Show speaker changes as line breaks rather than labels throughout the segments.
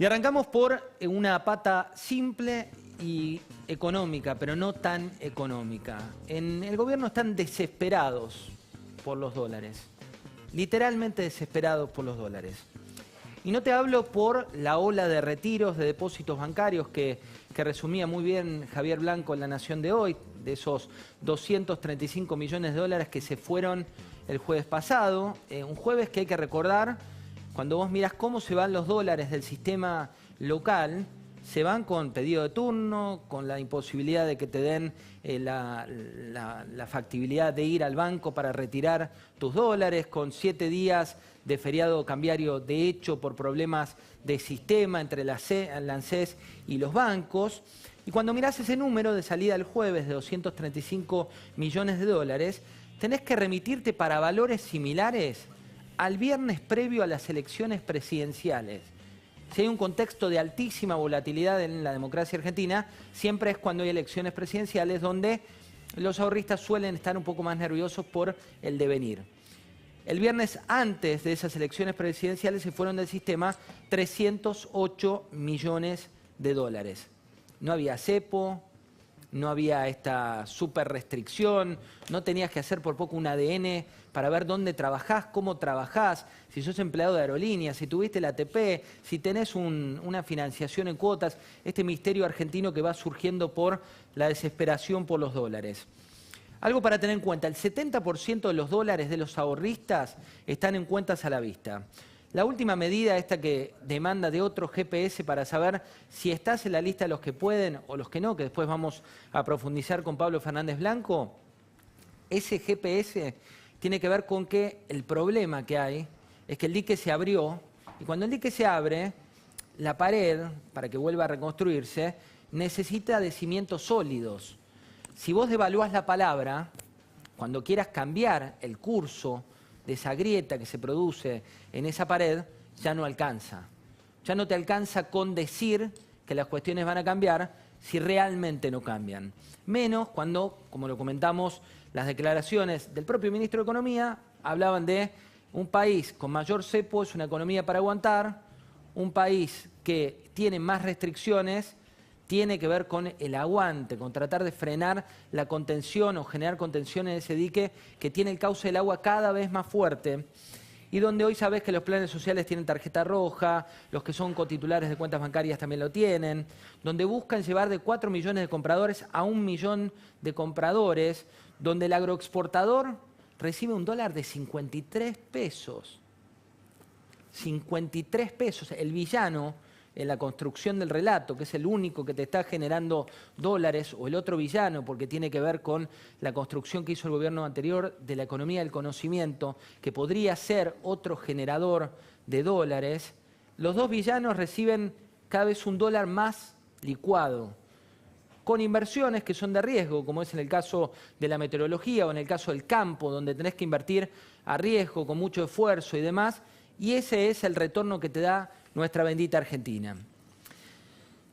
Y arrancamos por una pata simple y económica, pero no tan económica. En el gobierno están desesperados por los dólares, literalmente desesperados por los dólares. Y no te hablo por la ola de retiros de depósitos bancarios que resumía muy bien Javier Blanco en La Nación de hoy, de esos 235 millones de dólares que se fueron el jueves pasado, un jueves que hay que recordar. Cuando vos mirás cómo se van los dólares del sistema local, se van con pedido de turno, con la imposibilidad de que te den la factibilidad de ir al banco para retirar tus dólares, con 7 días de feriado cambiario de hecho por problemas de sistema entre la ANSES y los bancos. Y cuando mirás ese número de salida el jueves de 235 millones de dólares, tenés que remitirte para valores similares al viernes previo a las elecciones presidenciales. Si hay un contexto de altísima volatilidad en la democracia argentina, siempre es cuando hay elecciones presidenciales donde los ahorristas suelen estar un poco más nerviosos por el devenir. El viernes antes de esas elecciones presidenciales se fueron del sistema 308 millones de dólares. No había cepo, no había esta super restricción, no tenías que hacer por poco un ADN para ver dónde trabajás, cómo trabajás, si sos empleado de aerolíneas, si tuviste la ATP, si tenés una financiación en cuotas, este misterio argentino que va surgiendo por la desesperación por los dólares. Algo para tener en cuenta, el 70% de los dólares de los ahorristas están en cuentas a la vista. La última medida, esta que demanda de otro GPS para saber si estás en la lista de los que pueden o los que no, que después vamos a profundizar con Pablo Fernández Blanco, ese GPS tiene que ver con que el problema que hay es que el dique se abrió y cuando el dique se abre, la pared, para que vuelva a reconstruirse, necesita de cimientos sólidos. Si vos devaluás la palabra, cuando quieras cambiar el curso de esa grieta que se produce en esa pared, ya no alcanza. Ya no te alcanza con decir que las cuestiones van a cambiar si realmente no cambian. Menos cuando, como lo comentamos, las declaraciones del propio ministro de Economía hablaban de un país con mayor cepo es una economía para aguantar, un país que tiene más restricciones tiene que ver con el aguante, con tratar de frenar la contención o generar contención en ese dique que tiene el cauce del agua cada vez más fuerte y donde hoy sabés que los planes sociales tienen tarjeta roja, los que son cotitulares de cuentas bancarias también lo tienen, donde buscan llevar de 4 millones de compradores a 1 millón de compradores, donde el agroexportador recibe un dólar de 53 pesos. 53 pesos, el villano en la construcción del relato, que es el único que te está generando dólares, o el otro villano, porque tiene que ver con la construcción que hizo el gobierno anterior de la economía del conocimiento, que podría ser otro generador de dólares, los dos villanos reciben cada vez un dólar más licuado, con inversiones que son de riesgo, como es en el caso de la meteorología o en el caso del campo, donde tenés que invertir a riesgo, con mucho esfuerzo y demás, y ese es el retorno que te da nuestra bendita Argentina.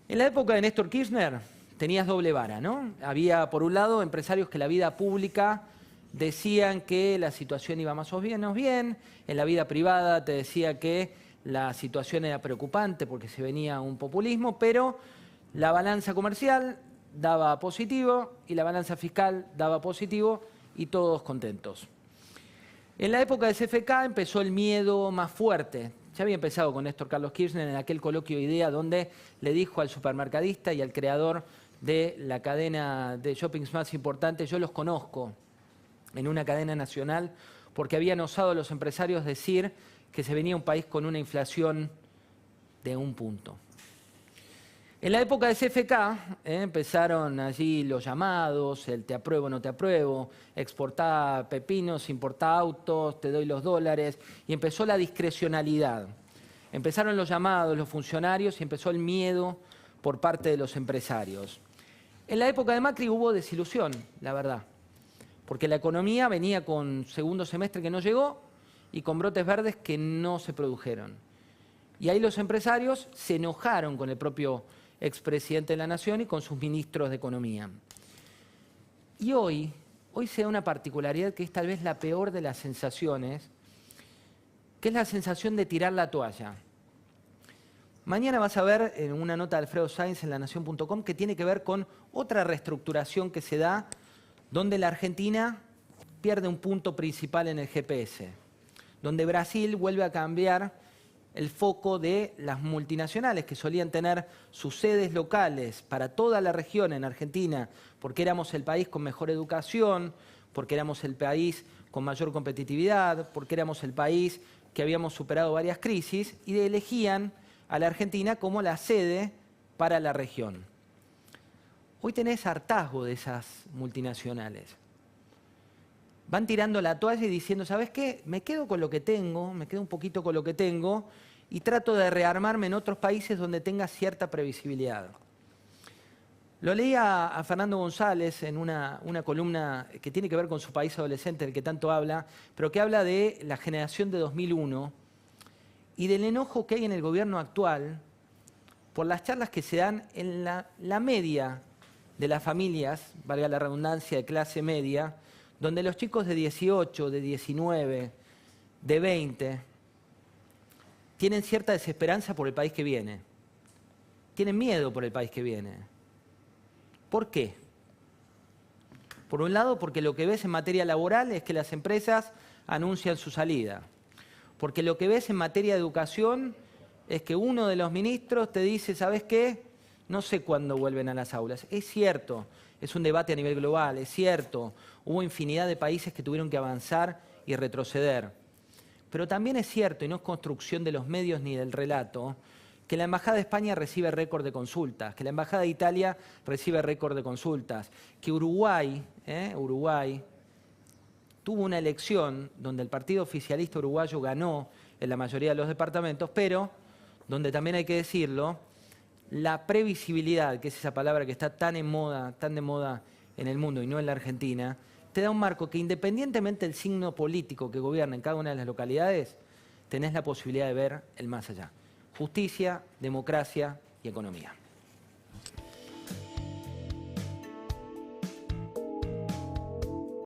En la época de Néstor Kirchner tenías doble vara, ¿no? Había, por un lado, empresarios que en la vida pública decían que la situación iba más o menos bien, en la vida privada te decía que la situación era preocupante porque se venía un populismo, pero la balanza comercial daba positivo y la balanza fiscal daba positivo y todos contentos. En la época de CFK empezó el miedo más fuerte. Ya había empezado con Néstor Carlos Kirchner en aquel coloquio de idea donde le dijo al supermercadista y al creador de la cadena de shoppings más importante, yo los conozco en una cadena nacional porque habían osado los empresarios decir que se venía un país con una inflación de 1 punto. En la época de CFK empezaron allí los llamados, el te apruebo, no te apruebo, exportá pepinos, importá autos, te doy los dólares, y empezó la discrecionalidad. Empezaron los llamados, los funcionarios, y empezó el miedo por parte de los empresarios. En la época de Macri hubo desilusión, la verdad, porque la economía venía con segundo semestre que no llegó y con brotes verdes que no se produjeron. Y ahí los empresarios se enojaron con el propio expresidente de la Nación y con sus ministros de Economía. Y hoy se da una particularidad que es tal vez la peor de las sensaciones, que es la sensación de tirar la toalla. Mañana vas a ver en una nota de Alfredo Sainz en lanación.com que tiene que ver con otra reestructuración que se da donde la Argentina pierde un punto principal en el GPS, donde Brasil vuelve a cambiar el foco de las multinacionales que solían tener sus sedes locales para toda la región en Argentina, porque éramos el país con mejor educación, porque éramos el país con mayor competitividad, porque éramos el país que habíamos superado varias crisis, y elegían a la Argentina como la sede para la región. Hoy tenés hartazgo de esas multinacionales. Van tirando la toalla y diciendo, ¿sabes qué? Me quedo con lo que tengo, me quedo un poquito con lo que tengo y trato de rearmarme en otros países donde tenga cierta previsibilidad. Lo leí a Fernando González en una columna que tiene que ver con su país adolescente, del que tanto habla, pero que habla de la generación de 2001 y del enojo que hay en el gobierno actual por las charlas que se dan en la media de las familias, valga la redundancia, de clase media, donde los chicos de 18, de 19, de 20, tienen cierta desesperanza por el país que viene. Tienen miedo por el país que viene. ¿Por qué? Por un lado, porque lo que ves en materia laboral es que las empresas anuncian su salida. Porque lo que ves en materia de educación es que uno de los ministros te dice, ¿sabes qué? No sé cuándo vuelven a las aulas. Es cierto, es un debate a nivel global, es cierto. Hubo infinidad de países que tuvieron que avanzar y retroceder. Pero también es cierto, y no es construcción de los medios ni del relato, que la Embajada de España recibe récord de consultas, que la Embajada de Italia recibe récord de consultas, que Uruguay tuvo una elección donde el partido oficialista uruguayo ganó en la mayoría de los departamentos, pero donde también hay que decirlo, la previsibilidad, que es esa palabra que está tan de moda en el mundo y no en la Argentina, te da un marco que independientemente del signo político que gobierna en cada una de las localidades, tenés la posibilidad de ver el más allá. Justicia, democracia y economía.